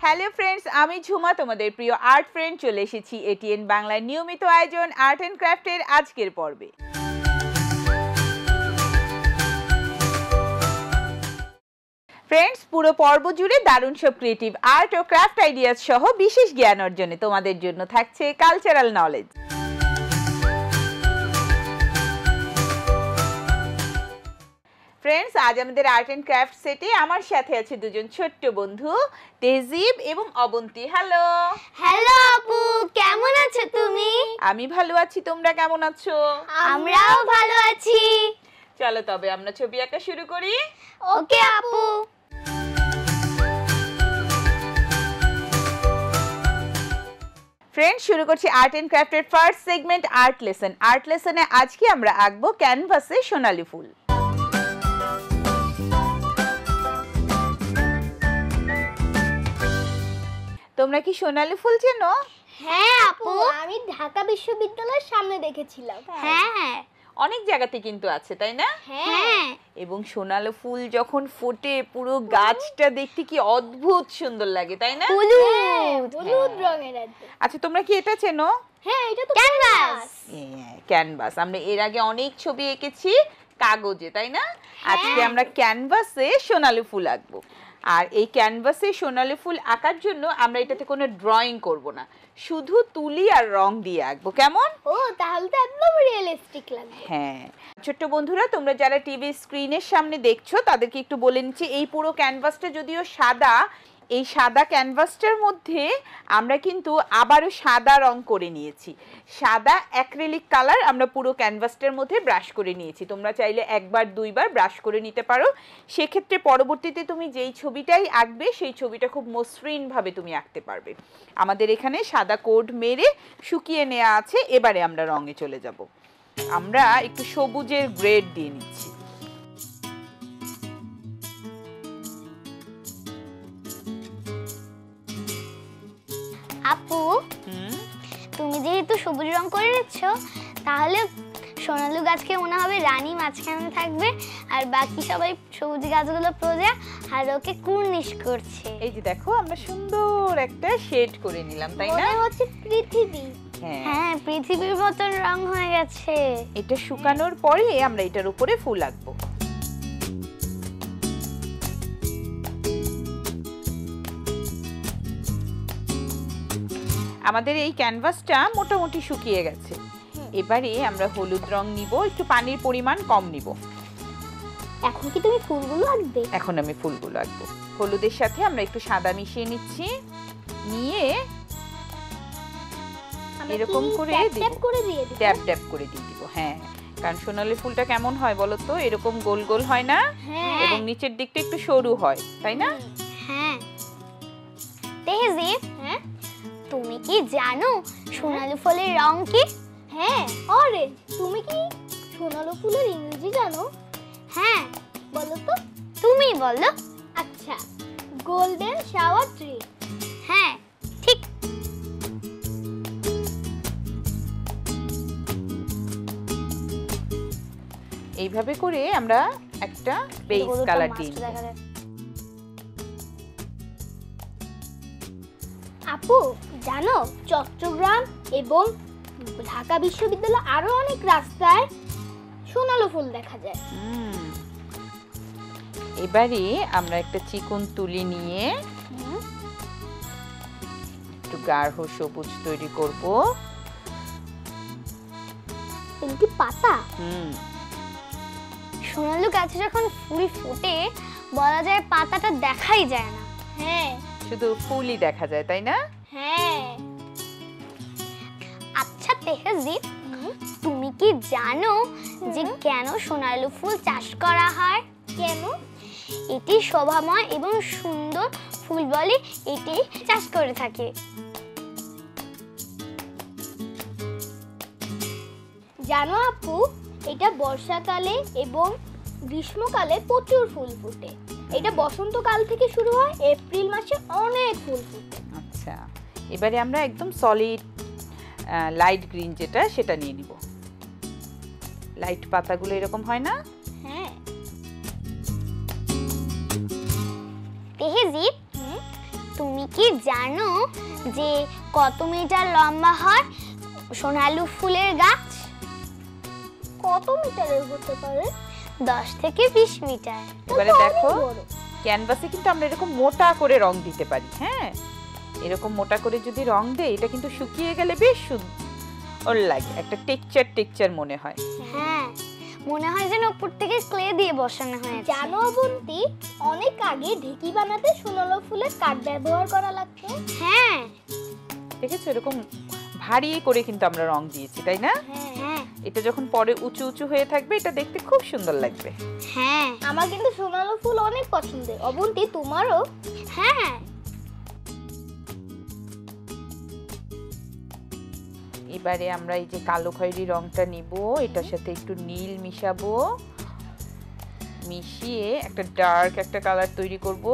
Hello friends, আমি ঝুমা তোমাদের প্রিয় আর্ট ফ্রেন্ড চলে এসেছি এটিএন বাংলার নিয়মিত আয়োজন আর্ট অ্যান্ড ক্রাফটের আজকের পর্বে। ফ্রেন্ডস, পুরো পর্ব জুড়ে দারুণ সব ক্রিয়েটিভ আর্ট ও ক্রাফট আইডিয়াস সহ বিশেষ জ্ঞান অর্জনে তোমাদের জন্য থাকছে কালচারাল নলেজ। ফ্রেন্ডস, আজ আমাদের আর্ট অ্যান্ড ক্রাফট সেটে আমার সাথে আছে দুজন ছোট্ট বন্ধু তেহজিব এবং অবন্তী। হ্যালো হ্যালো আপু, কেমন আছো তুমি? আমি ভালো আছি, তোমরা কেমন আছো? আমরাও ভালো আছি। চলো তবে আমরা ছবি আঁকা শুরু করি। ওকে আপু। ফ্রেন্ডস, শুরু করছি আর্ট অ্যান্ড ক্রাফটের first segment art lesson. Art লেসনে আজকে আমরা আঁকবো ক্যানভাসে সোনালী ফুল। তোমরা কি সোনালী ফুল চেনো? হ্যাঁ আপু, আমি ঢাকা বিশ্ববিদ্যালয়ের সামনে দেখেছিলাম। হ্যাঁ, অনেক জায়গাতে কিন্তু আছে, তাই না? হ্যাঁ। এবং সোনালী ফুল যখন ফোটে পুরো গাছটা দেখতে কি অদ্ভুত সুন্দর লাগে, তাই না? হলুদ রঙের একদম। আচ্ছা, তোমরা কি এটা চেনো? হ্যাঁ, এটা তো ক্যানভাস। ক্যানভাস। আমরা এর আগে অনেক ছবি এঁকেছি কাগজে, তাই না? আজকে আমরা ক্যানভাসে সোনালী ফুল আঁকবো। আর এই ক্যানভাসে সোনালী ফুল আঁকার জন্য আমরা এটাতে কোনো ড্রয়িং করব না, শুধু তুলি আর রং দিয়ে আঁকবো। কেমন? ও, তাহলে তো একদম রিয়েলিস্টিক লাগবে। হ্যাঁ ছোট্ট বন্ধুরা, তোমরা যারা টিভি স্ক্রিনের সামনে দেখছো তাদেরকে একটু বলে নিচ্ছি, এই পুরো ক্যানভাসটা যদিও সাদা, এই সাদা ক্যানভাসটার মধ্যে আমরা কিন্তু আবারও সাদা রং করে নিয়েছি। সাদা অ্যাক্রিলিক কালার আমরা পুরো ক্যানভাসটার মধ্যে ব্রাশ করে নিয়েছি। তোমরা চাইলে একবার দুইবার ব্রাশ করে নিতে পারো। সেক্ষেত্রে পরবর্তীতে তুমি যেই ছবিটাই আঁকবে সেই ছবিটা খুব মসৃণভাবে তুমি আঁকতে পারবে। আমাদের এখানে সাদা কোড মেরে শুকিয়ে নেওয়া আছে। এবারে আমরা রঙে চলে যাব। আমরা একটু সবুজের গ্রেড দিয়ে নিচ্ছি। আপু, তুমি যেহেতু সবুজ রং করে নিচ্ছ, তাহলে সোনালু গাছকে মনে হবে রানী মাঝখানে থাকবে, আর বাকি সবাই সবুজ গাছগুলো প্রজা আর ওকে কুর্নিশ করছে। এই যে দেখো, আমরা সুন্দর একটা শেড করে নিলাম, তাই না? মনে হচ্ছে পৃথিবী। হ্যাঁ, পৃথিবীর মতন রং হয়ে গেছে। এটা শুকানোর পরে আমরা এটার উপরে ফুল আঁকবো। আমাদের এই ক্যানভাসটা মোটামুটি শুকিয়ে গেছে। এবারে আমরা হলুদ রং নিব, একটু পানির পরিমাণ কম নিব। এখন কি তুমি ফুলগুলো আঁকবে? এখন আমি ফুলগুলো আঁকবো। হলুদের সাথে আমরা একটু সাদা মিশিয়ে নিচ্ছি, নিয়ে এরকম করে ট্যাপ করে দিয়ে দিব। ট্যাপ ট্যাপ করে দিয়ে দিব। হ্যাঁ, কারণ সোনালী ফুলটা কেমন হয় বলো তো? এরকম গোল গোল হয় না, এবং নিচের দিকটা একটু সরু হয়, তাই না? হ্যাঁ। তেহজিব, তুমি কি জানো সোনালী ফুলের রং কি? হ্যাঁ, অরেঞ্জ। তুমি কি সোনালী ফুলের ইংরেজি জানো? হ্যাঁ, বলো তো। তুমি বলো। আচ্ছা, গোল্ডেন শাওয়ার ট্রি। হ্যাঁ, ঠিক। এইভাবে করে আমরা একটা বেস কালার দিই। আপু, জানো চট্টগ্রাম এবং ঢাকা বিশ্ববিদ্যালয় আরো অনেক রাস্তায় সোনালী ফুল দেখা যায়। এবারে আমরা একটা চিকন তুলি নিয়ে একটু গাঢ় সবুজ তৈরি করব। এগুলি পাতা। সোনালী গাছে যখন ফুল ফোটে বলা যায় পাতাটা দেখাই যায় না। হ্যাঁ, শুধু ফুলই দেখা যায়, তাই না? হ্যাঁ। আচ্ছা তেহজিব, তুমি কি জানো যে কেন সোনালী ফুল চাষ করা হয়? কেন? এটি শোভাময় এবং সুন্দর ফুল বলে এটি চাষ করে থাকে। জানো আপু, এটা বর্ষাকালে এবং গ্রীষ্মকালে প্রচুর ফুল ফোটে। এটা বসন্তকাল থেকে শুরু হয়, এপ্রিল মাসে অনেক ফুল ফোটে। আচ্ছা, এবারে আমরা একদম সলিড লাইট গ্রিন যেটা সেটা নিয়ে নিব। লাইট পাতাগুলো এরকম হয় না? হ্যাঁ। তেহজিব, তুমি কি জানো যে কত মিটার লম্বা হয় সোনালু ফুলের গাছ? কত মিটারের হতে পারে? 10 থেকে 20 মিটার। এবারে দেখো ক্যানভাসে কিন্তু আমরা এরকম মোটা করে রং দিতে পারি। হ্যাঁ, এরকম মোটা করে যদি রং দেই এটা কিন্তু শুকিয়ে গেলে বেশ সুন্দর লাগে, একটা টেক্সচার মনে হয়। হ্যাঁ, মনে হয় যেন উপর থেকে ক্লে দিয়ে বসানো হয়েছে। জানো অবন্তী, অনেক আগে ঢেকি বানাতে সোনালু ফুলের কাঠ ব্যবহার করা লাগতো। হ্যাঁ, দেখেছো এরকম ভারী করে কিন্তু আমরা রং দিয়েছি, তাই না? হ্যাঁ, এটা যখন পরে উঁচু উঁচু হয়ে থাকবে এটা দেখতে খুব সুন্দর লাগবে। হ্যাঁ, আমার কিন্তু সোনালু ফুল অনেক পছন্দের। অবন্তী, তোমারও? হ্যাঁ। এবারে আমরা এই যে কালো খয়েরি রংটা নিব, এটার সাথে একটু নীল মিশাবো, মিশিয়ে একটা ডার্ক একটা কালার তৈরি করব।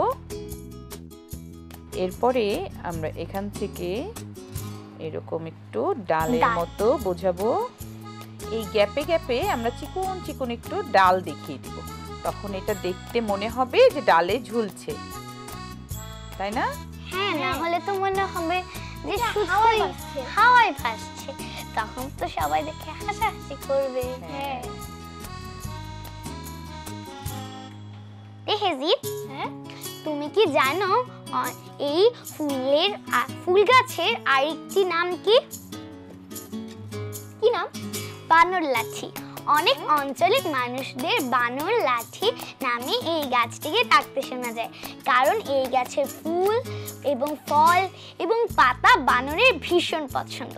এরপরে আমরা এখান থেকে এরকম একটু ডালের মতো বোঝাবো। এই গ্যাপে গ্যাপে আমরা চিকন চিকন একটু ডাল দেখিয়ে দিব, তখন এটা দেখতে মনে হবে যে ডালে ঝুলছে, তাই না? হ্যাঁ, না হলে তো মনে হবে যে হাওয়ায় ভাসছে, তখন তো সবাই দেখে হাসাহাসি করবে। হ্যাঁ, তেহেজিব, তুমি কি জানো এই ফুল গাছের আরেকটি নাম কি? কি নাম? বানর লাঠি। অনেক অঞ্চলের মানুষদের বানর লাঠি নামে এই গাছটিকে ডাকতে শোনা যায়, কারণ এই গাছের ফুল এবং ফল এবং পাতা বানরের ভীষণ পছন্দ।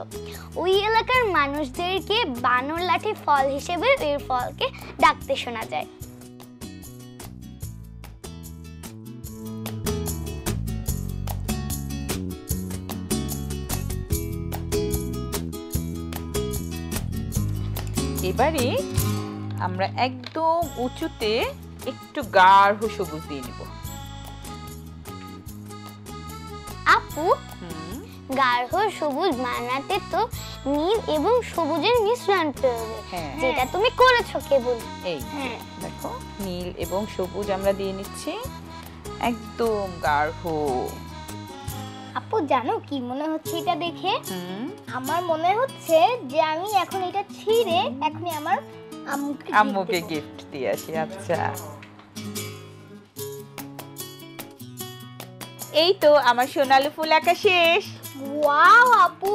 ওই এলাকার মানুষদেরকে বানর লাঠি ফল হিসেবে এর ফলকে ডাকতে শোনা যায়। এবারে আমরা একদম উঁচুতে একটু গাঢ় সবুজ দিয়ে নিব। আপু, গাঢ় সবুজ বানাতে তো নীল এবং সবুজের মিশ্রণ প্রয়োজন, যেটা তুমি করেছো কেবল। এই দেখো নীল এবং সবুজ আমরা দিয়ে নিচ্ছি একদম গাঢ়। আপু, জানো কি মনে হচ্ছে এটা দেখে? আমার মনে হচ্ছে যে আমি এখন এটা ছিঁড়ে এখনই আমার আম্মুকে গিফট দিয়ে আসি। আচ্ছা, এই তো আমার সোনালু ফুল আঁকা শেষ। ওয়াও আপু,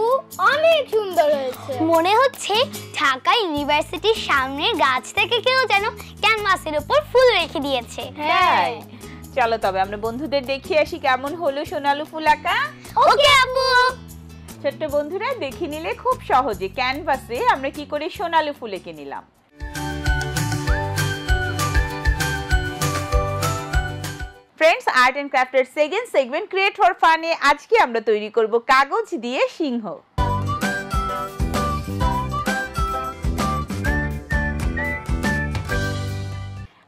অনেক সুন্দর হয়েছে। মনে হচ্ছে ঢাকা ইউনিভার্সিটির সামনের গাছ থেকে কেউ যেন ক্যানভাসের উপর ফুল রেখে দিয়েছে। হ্যাঁ, চলো তবে আমরা বন্ধুদের দেখিয়ে আসি কেমন হলো সোনালু ফুল আঁকা। ওকে আপু। ছোট্ট বন্ধুরা দেখে নিলে খুব সহজে ক্যানভাসে আমরা কি করে সোনালু ফুল এঁকে নিলাম। ফ্রেন্ডস, আর্ট এন্ড ক্রাফটের সেকেন্ড সেগমেন্ট ক্রিয়েট ফর ফানে আজকে আমরা তৈরি করব কাগজ দিয়ে সিংহ।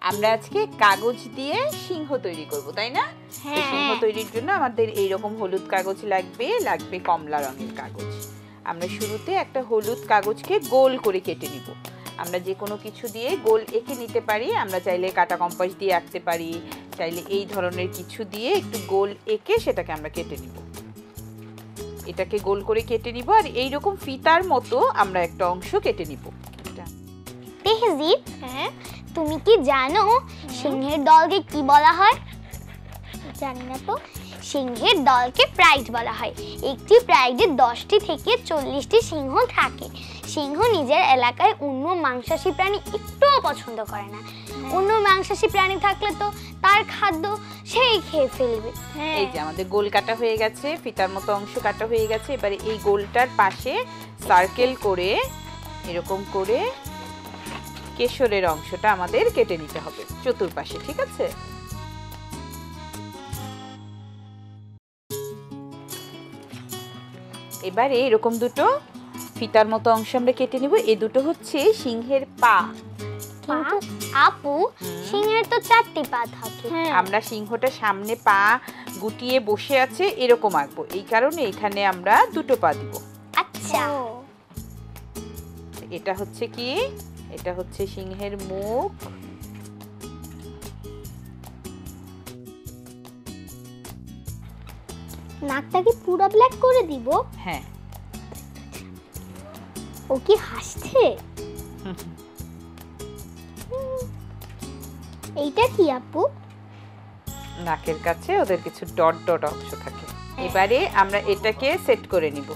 আমরা আজকে কাগজ দিয়ে সিংহ তৈরি করব, তাই না? সিংহ তৈরির জন্য আমাদের এইরকম হলুদ কাগজ লাগবে, লাগবে কমলা রঙের কাগজ। আমরা শুরুতে একটা হলুদ কাগজকে গোল করে কেটে নিব। আমরা যে কোনো কিছু দিয়ে গোল এঁকে নিতে পারি, আমরা চাইলে কাঁটা কম্পাস দিয়ে আঁকতে পারি, চাইলে এই ধরনের কিছু দিয়ে একটু গোল এঁকে সেটাকে আমরা কেটে নিব। এটাকে গোল করে কেটে নিব আর এইরকম ফিতার মতো আমরা একটা অংশ কেটে নিব। তেহজিব, তুমি কি জানো সিংহের দলকে কি বলা হয়? জানি না তো। সিংহের দলকে প্রাইড বলা হয়। একটি প্রাইডে 10টি থেকে 40টি সিংহ থাকে। সিংহ নিজের এলাকায় অন্য মাংসাশী প্রাণী একটুও পছন্দ করে না। অন্য মাংসাশী প্রাণী থাকলে তো তার খাদ্য সেই খেয়ে ফেলবে। এই যে আমাদের গোল কাটা হয়ে গেছে, ফিতার মতো অংশ কাটা হয়ে গেছে। এবারে এই গোলটার পাশে সার্কেল করে এরকম করে কেশরের অংশটা আমাদের কেটে নিতে হবে চতুর্পাশে, ঠিক আছে? এবারে এরকম দুটো ফিতার মতো অংশ আমরা কেটে নিব। এই দুটো হচ্ছে সিংহের পা। কিন্তু আপু, সিংহের তো 4টি পা থাকে। আমরা সিংহটা সামনে পা গুটিয়ে বসে আছে এরকম আঁকবো, এই কারণে এখানে আমরা দুটো পা দিব। আচ্ছা, এটা হচ্ছে কি? এটা হচ্ছে সিংহের মুখ। নাকটা কি পুরো ব্ল্যাক করে দিব? হ্যাঁ। ও কি হাসছে? এইটা কি আপু? নাকের কাছে ওদের কিছু ডট ডট অংশ থাকে। এবারে আমরা এটাকে সেট করে নিব।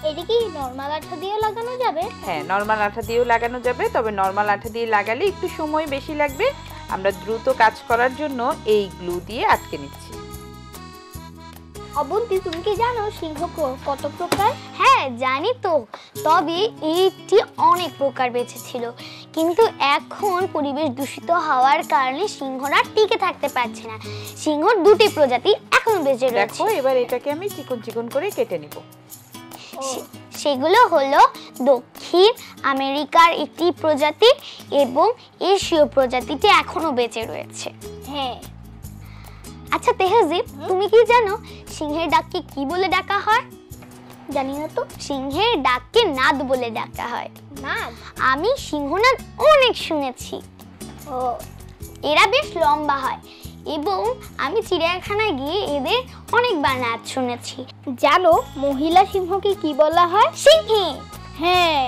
এটা কি নরমাল আঠা দিয়ে লাগানো যাবে? হ্যাঁ, নরমাল আঠা দিয়েও লাগানো যাবে, তবে নরমাল আঠা দিয়ে লাগালে একটু সময় বেশি লাগবে। আমরা দ্রুত কাজ করার জন্য এই গ্লু দিয়ে আটকে নিচ্ছি। অবন্তী, তুমি কি জানো সিংহ কত প্রকার? হ্যাঁ জানি তো, তবে এইটি অনেক প্রকার বেঁচে ছিল, কিন্তু এখন পরিবেশ দূষিত হওয়ার কারণে সিংহরা টিকে থাকতে পারছে না। সিংহর দুটি প্রজাতি এখন বেঁচে রয়েছে। দেখো, এবার এটাকে আমি চিকন চিকন করে কেটে নিব। সেগুলো হলো দক্ষিণ আমেরিকার একটি প্রজাতি এবং এশীয় প্রজাতিটি এখনো বেঁচে রয়েছে। হ্যাঁ। আচ্ছা তেহজিব, তুমি কি জানো সিংহের ডাককে কি বলে ডাকা হয়? জানি না তো। সিংহের ডাককে নাদ বলে ডাকা হয়। নাদ? আমি সিংহনাদ অনেক শুনেছি। ও, এরা বেশ লম্বা হয় এবং আমি চিড়িয়াখানায় গিয়ে এদের অনেকবার নাচ শুনেছি। জানো মহিলা সিংহকে কি বলা হয়? সিংহী। হ্যাঁ।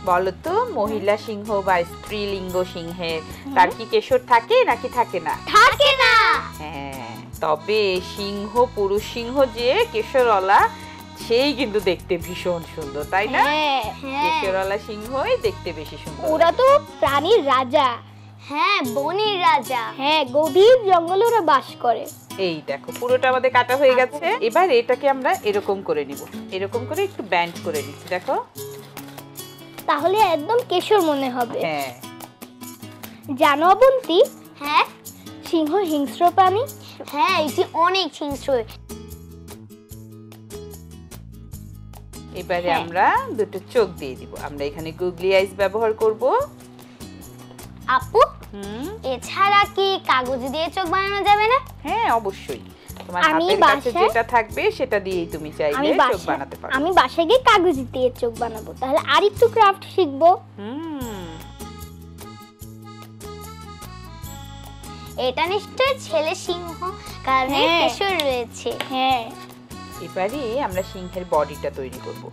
বলো তো, মহিলা সিংহ বা স্ত্রীলিঙ্গ সিংহের তার কি কেশর থাকে নাকি থাকে না? থাকে না। হ্যাঁ, তবে সিংহ, পুরুষ সিংহ যে কেশরওয়ালা, সেই কিন্তু দেখতে ভীষণ সুন্দর, তাই না? কেশরওয়ালা সিংহই দেখতে বেশি সুন্দর। ওরা তো প্রাণীর রাজা। হ্যাঁ, বনের রাজা। হ্যাঁ, গভীর জঙ্গলে ওরা বাস করে। এই দেখো, পুরোটা আমাদের কাটা হয়ে গেছে। এবার এটাকে আমরা এরকম করে নিব, এরকম করে একটু ব্যান্ড করে নিচ্ছি। দেখো, তাহলে একদম কেশর মনে হবে। হ্যাঁ। জানো অবন্তী? হ্যাঁ, সিংহ হিংস্র প্রাণী। হ্যাঁ, এটি অনেক হিংস্র। এবারে আমরা দুটো চোখ দিয়ে দিব। আমরা এখানে গুগলি আইস ব্যবহার করব। আপু, এছাড়া কি কাগজ দিয়ে চোখ বানানো যাবে না? হ্যাঁ, অবশ্যই। তোমার হাতের কাছে যেটা থাকবে সেটা দিয়েই তুমি চাইলে চোখ বানাতে পারো। আমি বাসায় গিয়ে কাগজ দিয়ে চোখ বানাবো, তাহলে আরেকটু ক্রাফট শিখবো। এটা নিশ্চয় ছেলে সিংহ, কারণ এর কেশর রয়েছে। হ্যাঁ। এবারে আমরা সিংহের বডিটা তৈরি করব।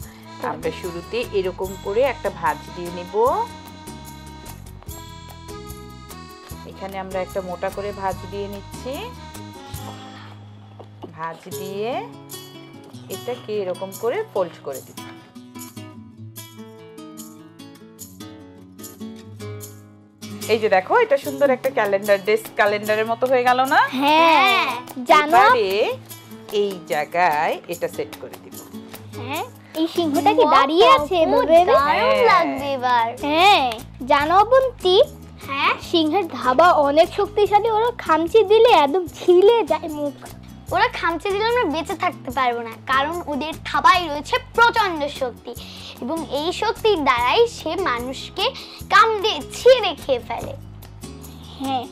আমরা শুরুতে এরকম করে একটা ভাঁজ দিয়ে নিব। এখানে আমরা একটা মোটা করে ভাঁজ দিয়ে নিচ্ছি। ভাঁজ দিয়ে এটাকে এরকম করে ফোল্ড করে দিব। এই যে দেখো, এটা সুন্দর একটা ক্যালেন্ডার, ডেস্ক ক্যালেন্ডারের মতো হয়ে গেল না? হ্যাঁ, জানো এই জায়গায় এটা সেট করে দিব। হ্যাঁ, এই সিংহটা কি দাঁড়িয়ে আছে এভাবে? দারুণ লাগবে এবার। হ্যাঁ, জানো অবন্তী? হ্যাঁ, সিংহের ধাবা অনেক শক্তিশালী। ওরা খামচি দিলে একদম ছিলে যায় মুখ। ওরা খামচি দিলে আমরা বেঁচে থাকতে পারবো না, কারণ ওদের থাবায় রয়েছে প্রচন্ড শক্তি এবং এই শক্তির দ্বারাই সে মানুষকে কামড়ে ছিঁড়ে খেয়ে ফেলে। হ্যাঁ।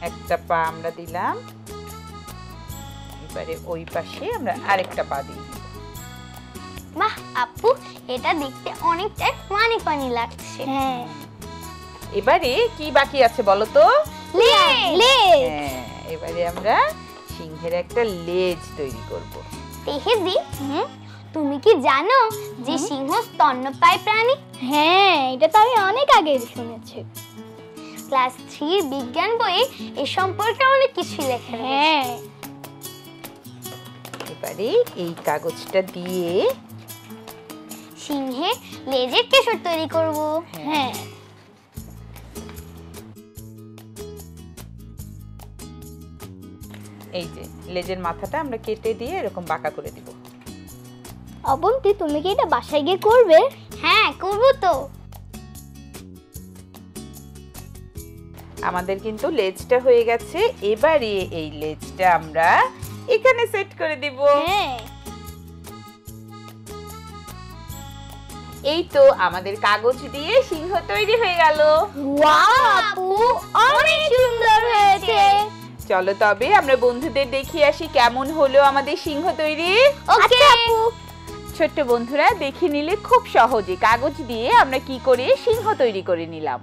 একটা পা আমরা দিলাম, এবারে ওই পাশে আমরা আরেকটা পা দিই। বাহ আপু, এটা দেখতে অনেকটাই ফানি ফানি লাগছে। হ্যাঁ। এবারে কি বাকি আছে বলো তো? লেজ। হ্যাঁ, এবারে আমরা সিংহের একটা লেজ তৈরি করব। তেহেজি, তুমি কি জানো যে সিংহ স্তন্যপায়ী প্রাণী? হ্যাঁ, এটা তো আমি অনেক আগে শুনেছি। ক্লাস 3 বিজ্ঞান বইয়ে এ সম্পর্কে অনেক কিছু লেখা আছে। হ্যাঁ। এবারে এই কাগজটা দিয়ে সিংহের লেজের কেশর তৈরি করব। হ্যাঁ। এই যে লেজের মাথাটা আমরা কেটে দিয়ে এরকম বাঁকা করে দিব। অবন্তী, তুমি কি এটা বাসায় গিয়ে করবে? হ্যাঁ, করব তো। আমাদের কিন্তু লেজটা হয়ে গেছে। এবারে এই লেজটা আমরা এখানে সেট করে দিব। হ্যাঁ। এই তো আমাদের কাগজ দিয়ে সিংহ তৈরি হয়ে গেল। ওয়াও আপু, অনেক সুন্দর হয়েছে। চলো তবে আমরা বন্ধুদের দেখিয়ে আসি কেমন হলো আমাদের সিংহ তৈরি। ওকে আপু। ছোট্ট বন্ধুরা, দেখে নিলে খুব সহজে কাগজ দিয়ে আমরা কি করে সিংহ তৈরি করে নিলাম।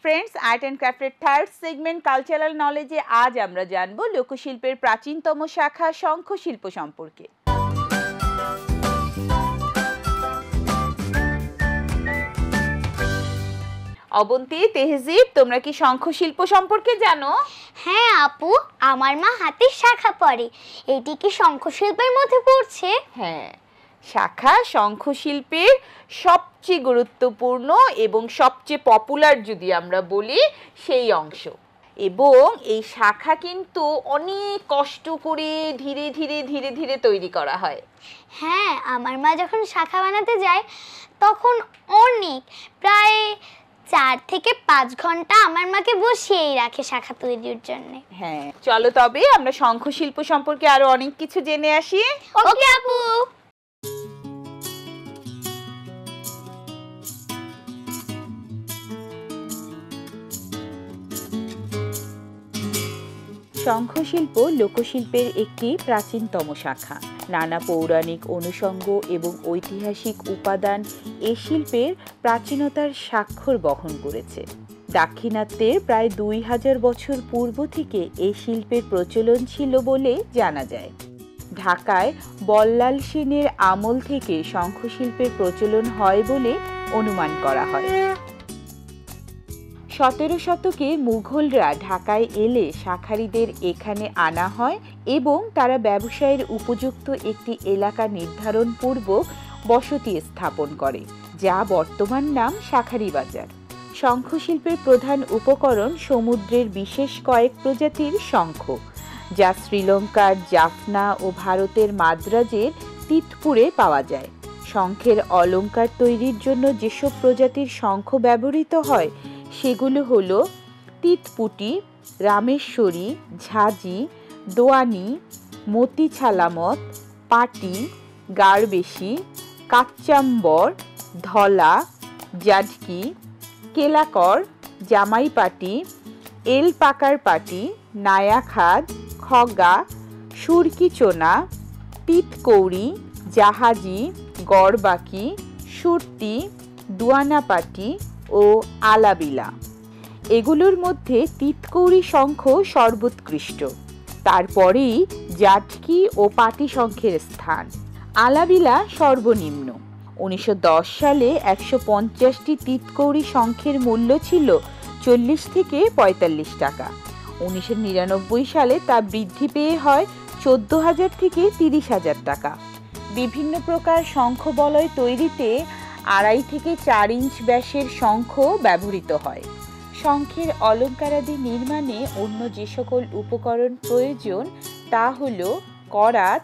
ফ্রেন্ডস, আর্ট অ্যান্ড ক্রাফটের থার্ড সেগমেন্ট কালচারাল নলেজে আজ আমরা জানব লোকশিল্পের প্রাচীনতম শাখা শঙ্খশিল্প সম্পর্কে। অবন্তী, তেহজিব, তোমরা কি শঙ্খশিল্প সম্পর্কে জানো? হ্যাঁ আপু, আমার মা হাতের শাখা পরে। এটি কি শঙ্খশিল্পের মধ্যে পড়ছে? হ্যাঁ, শাখা শঙ্খশিল্পের সবচেয়ে গুরুত্বপূর্ণ এবং সবচেয়ে পপুলার যদি আমরা বলি সেই অংশ। এবং এই শাখা কিন্তু অনেক কষ্ট করে ধীরে ধীরে ধীরে ধীরে তৈরি করা হয়। হ্যাঁ, আমার মা যখন শাখা বানাতে যায় তখন প্রায় 4 থেকে 5 ঘন্টা আমার মাকে বসিয়েই রাখে শাখা তৈরির জন্য। হ্যাঁ, চলো তবে আমরা শঙ্খশিল্প সম্পর্কে আরো অনেক কিছু জেনে আসি। ওকে আপু। শঙ্খশিল্প লোকশিল্পের একটি প্রাচীনতম শাখা। নানা পৌরাণিক অনুষঙ্গ এবং ঐতিহাসিক উপাদান এ শিল্পের প্রাচীনতার স্বাক্ষর বহন করেছে। দাক্ষিণাত্যের প্রায় 2000 বছর পূর্ব থেকে এই শিল্পের প্রচলন ছিল বলে জানা যায়। ঢাকায় বল্লাল সেনের আমল থেকে শঙ্খশিল্পের প্রচলন হয় বলে অনুমান করা হয়। 17 শতকে মুঘলরা ঢাকায় এলে শাঁখারীদের এখানে আনা হয় এবং তারা ব্যবসায়ের উপযুক্ত একটি এলাকা নির্ধারণ পূর্বক বসতি স্থাপন করে, যা বর্তমান নাম শাঁখারী বাজার। শঙ্খশিল্পের প্রধান উপকরণ সমুদ্রের বিশেষ কয়েক প্রজাতির শঙ্খ, যা শ্রীলঙ্কার জাফনা ও ভারতের মাদ্রাজের তিতপুরে পাওয়া যায়। শঙ্খের অলঙ্কার তৈরির জন্য যেসব প্রজাতির শঙ্খ ব্যবহৃত হয় সেগুলো হলো তিতপুটি, রামেশ্বরী, ঝাঁজি, দোয়ানি, মতি ছালামত, পাটি, গাড়বেশি, কাচ্চাম্বর, ধলা, জাডকি, কেলাকর, জামাইপাটি, এল পাকার পাটি, নায়াখাদ, খগা, সুরকিচোনা, তিতকৌড়ি, জাহাজি, গড়বাকি, সুরতি, দুয়ানাপাটি ও আলাবিলা। এগুলোর মধ্যে তিতকৌড়ি শঙ্খ সর্বোৎকৃষ্ট, তারপরেই জাটকি ও পাটি শঙ্খের স্থান। আলাবিলা সর্বনিম্ন। 1910 সালে 150টি তিতকৌড়ি শঙ্খের মূল্য ছিল 40 থেকে 45 টাকা। 1999 সালে তা বৃদ্ধি পেয়ে হয় 14,000 থেকে 30,000 টাকা। বিভিন্ন প্রকার শঙ্খ বলয় তৈরিতে 2.5 থেকে 4 ইঞ্চ ব্যাসের শঙ্খ ব্যবহৃত হয়। শঙ্খের অলঙ্কারাদি নির্মাণে অন্য যে সকল উপকরণ প্রয়োজন তা হল করাত,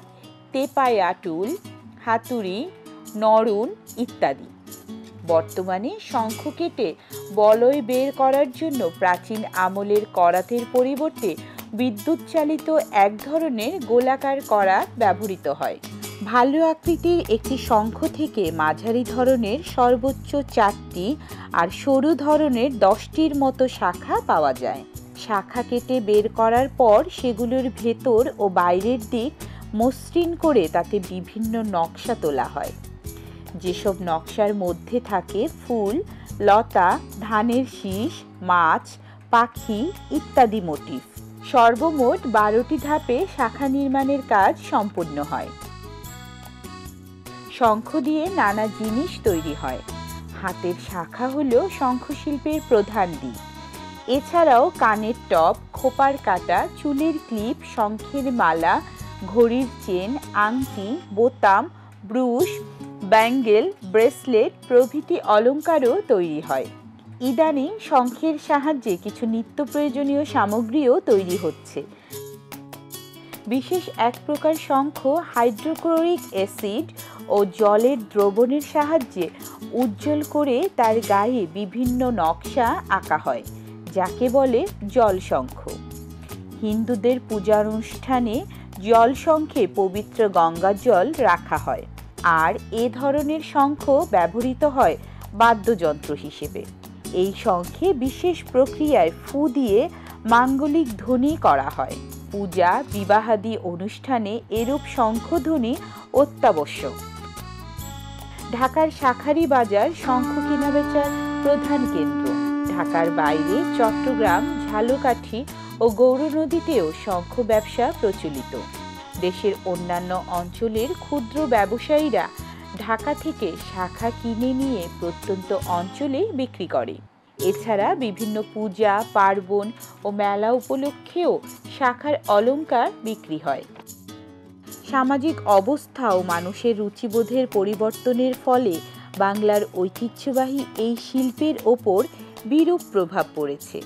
তেপায়াটুল, হাতুড়ি, নরুন ইত্যাদি। বর্তমানে শঙ্খ কেটে বলয় বের করার জন্য প্রাচীন আমলের করাতের পরিবর্তে বিদ্যুৎ চালিত এক ধরনের গোলাকার করাত ব্যবহৃত হয়। ভালো আকৃতির একটি শঙ্খ থেকে মাঝারি ধরনের সর্বোচ্চ 4টি আর সরু ধরনের 10টির মতো শাখা পাওয়া যায়। শাখা কেটে বের করার পর সেগুলোর ভেতর ও বাইরের দিক মসৃণ করে তাতে বিভিন্ন নকশা তোলা হয়। যেসব নকশার মধ্যে থাকে ফুল, লতা, ধানের শীষ, মাছ, পাখি ইত্যাদি মোটিফ। সর্বমোট 12টি ধাপে শাখা নির্মাণের কাজ সম্পন্ন হয়। শঙ্খ দিয়ে নানা জিনিস তৈরি হয়। হাতের শাখা হলো শঙ্খশিল্পের প্রধান দিক। এছাড়াও কানের টপ, খোপার কাটা, চুলের ক্লিপ, শঙ্খের মালা, ঘড়ির চেন, আংটি, বোতাম, ব্রুশ, ব্যাঙ্গেল, ব্রেসলেট প্রভৃতি অলঙ্কারও তৈরি হয়। ইদানিং শঙ্খের সাহায্যে কিছু নিত্য প্রয়োজনীয় সামগ্রীও তৈরি হচ্ছে। বিশেষ এক প্রকার শঙ্খ হাইড্রোক্লোরিক অ্যাসিড ও জলের দ্রবণের সাহায্যে উজ্জ্বল করে তার গায়ে বিভিন্ন নকশা আঁকা হয়, যাকে বলে জল শঙ্খ। হিন্দুদের পূজানুষ্ঠানে জল শঙ্খে পবিত্র গঙ্গা জল রাখা হয়, আর এ ধরনের শঙ্খ ব্যবহৃত হয় বাদ্যযন্ত্র হিসেবে। এই শঙ্খে বিশেষ প্রক্রিয়ায় ফু দিয়ে মাঙ্গলিক ধ্বনি করা হয়। পূজা, বিবাহাদি অনুষ্ঠানে এরূপ শঙ্খধ্বনি অত্যাবশ্যক। ঢাকার শাঁখারী বাজার শঙ্খ কেনাবেচার প্রধান কেন্দ্র। ঢাকার বাইরে চট্টগ্রাম, ঝালকাঠি ও গৌরনদীতেও শঙ্খ ব্যবসা প্রচলিত। দেশের অন্যান্য অঞ্চলের ক্ষুদ্র ব্যবসায়ীরা ঢাকা থেকে শাখা কিনে নিয়ে প্রত্যন্ত অঞ্চলে বিক্রি করে। এছাড়া বিভিন্ন পূজা, পার্বণ ও মেলা উপলক্ষেও শাখার অলংকার বিক্রি হয়। সামাজিক অবস্থা ও মানুষের রুচিবোধের পরিবর্তনের ফলে বাংলার ঐতিহ্যবাহী এই শিল্পের ওপর বিরূপ প্রভাব পড়েছে।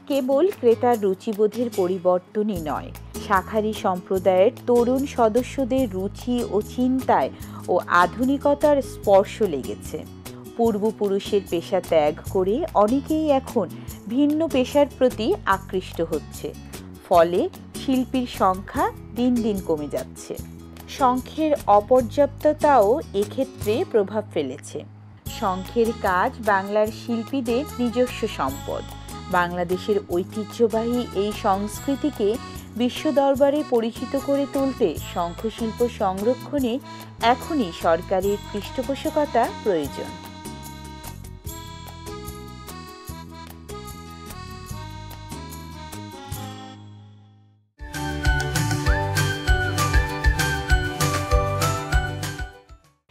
কেবল ক্রেতার রুচিবোধের পরিবর্তনই নয়, শাঁখারি সম্প্রদায়ের তরুণ সদস্যদের রুচি ও চিন্তায় ও আধুনিকতার স্পর্শ লেগেছে। পূর্বপুরুষের পেশা ত্যাগ করে অনেকেই এখন ভিন্ন পেশার প্রতি আকৃষ্ট হচ্ছে, ফলে শিল্পীর সংখ্যা দিন দিন কমে যাচ্ছে। শঙ্খের অপর্যাপ্ততাও এক্ষেত্রে প্রভাব ফেলেছে। শঙ্খের কাজ বাংলার শিল্পীদের নিজস্ব সম্পদ। বাংলাদেশের ঐতিহ্যবাহী এই সংস্কৃতিকে বিশ্ব দরবারে পরিচিত করে তুলতে শঙ্খশিল্প সংরক্ষণে এখনই সরকারের পৃষ্ঠপোষকতা প্রয়োজন।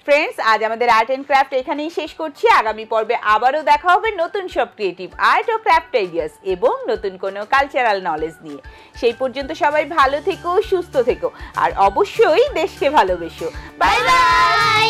ফ্রেন্ডস, আজ আমাদের আর্ট অ্যান্ড ক্রাফট এখানেই শেষ করছি। আগামী পর্বে আবারও দেখা হবে নতুন সব ক্রিয়েটিভ আর্ট ও ক্রাফট আইডিয়াস এবং নতুন কোনো কালচারাল নলেজ নিয়ে। সেই পর্যন্ত সবাই ভালো থেকো, সুস্থ থেকো আর অবশ্যই দেশকে ভালোবেসো। Bye bye.